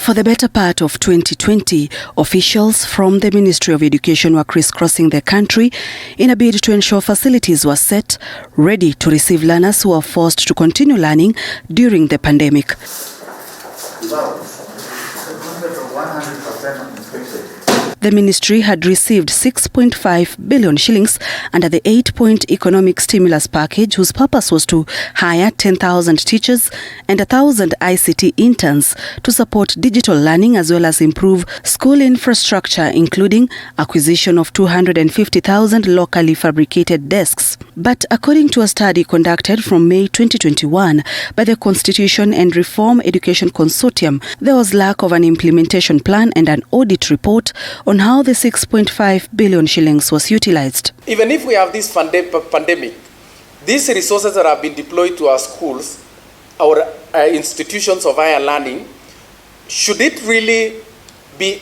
For the better part of 2020, officials from the Ministry of Education were crisscrossing the country in a bid to ensure facilities were set, ready to receive learners who are forced to continue learning during the pandemic. The ministry had received 6.5 billion shillings under the 8-point economic stimulus package, whose purpose was to hire 10,000 teachers and 1,000 ICT interns to support digital learning as well as improve school infrastructure, including acquisition of 250,000 locally fabricated desks. But according to a study conducted from May 2021 by the Constitution and Reform Education Consortium, there was lack of an implementation plan and an audit report on how the 6.5 billion shillings was utilized. Even if we have this pandemic, these resources that have been deployed to our schools, our institutions of higher learning, should it really be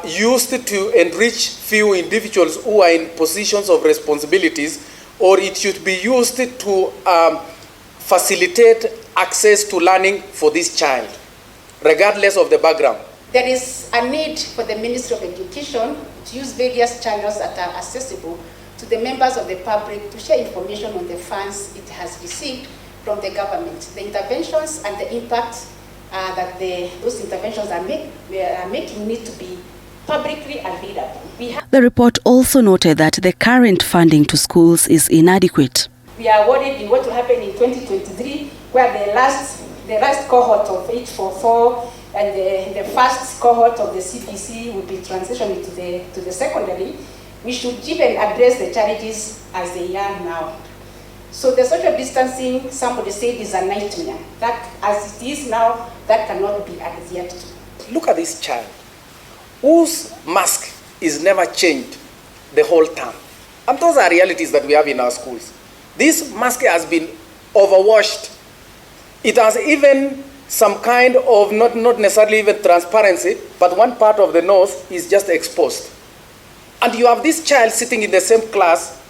used to enrich few individuals who are in positions of responsibilities, or it should be used to facilitate access to learning for this child, regardless of the background? There is a need for the Ministry of Education to use various channels that are accessible to the members of the public to share information on the funds it has received from the government, the interventions and the impact that those interventions are making need to be publicly available. The report also noted that the current funding to schools is inadequate. We are worried in what will happen in 2023, where the last cohort of 844 and the first cohort of the CPC will be transitioning to the secondary. We should even address the challenges as they are now. So the social distancing, somebody said, is a nightmare. That, as it is now, that cannot be adhered to. Look at this child, whose mask is never changed the whole term. And those are realities that we have in our schools. This mask has been overwashed. It has even some kind of, not necessarily even transparency, but one part of the nose is just exposed. And you have this child sitting in the same class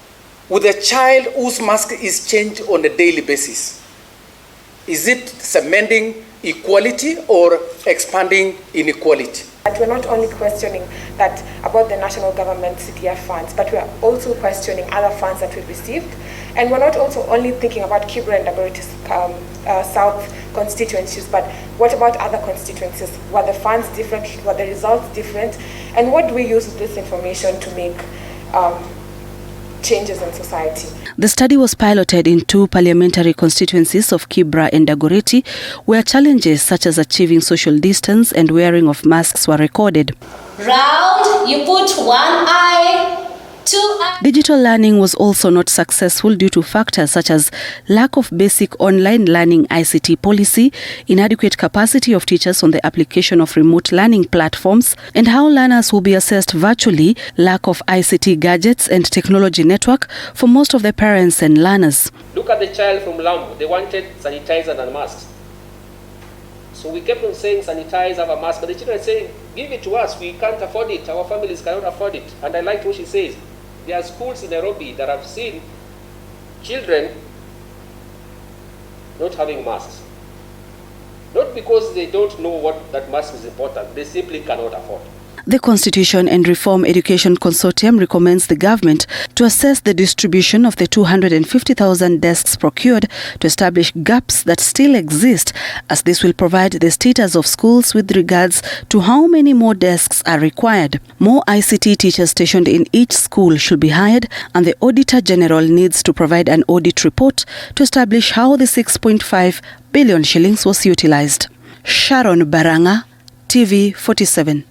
with a child whose mask is changed on a daily basis. Is it cementing equality or expanding inequality? And we're not only questioning that about the national government CTF funds, but we're also questioning other funds that we've received. And we're not also only thinking about Kibra and Dagoretti South constituencies, but what about other constituencies? Were the funds different? Were the results different? And what do we use this information to make changes in society? The study was piloted in 2 parliamentary constituencies of Kibra and Dagoretti, where challenges such as achieving social distance and wearing of masks were recorded. Round, you put one eye, 2 eyes. Digital learning was also not successful due to factors such as lack of basic online learning ICT policy, inadequate capacity of teachers on the application of remote learning platforms, and how learners will be assessed virtually, lack of ICT gadgets and technology network for most of the parents and learners. Look at the child from Lambo. They wanted sanitizer and masks. So we kept on saying sanitize, have a mask, but the children are saying, give it to us, we can't afford it, our families cannot afford it. And I liked what she says. There are schools in Nairobi that have seen children not having masks. Not because they don't know what that mask is important, they simply cannot afford. The Constitution and Reform Education Consortium recommends the government to assess the distribution of the 250,000 desks procured to establish gaps that still exist, as this will provide the status of schools with regards to how many more desks are required. More ICT teachers stationed in each school should be hired, and the Auditor General needs to provide an audit report to establish how the 6.5 billion shillings was utilized. Sharon Baranga, TV 47.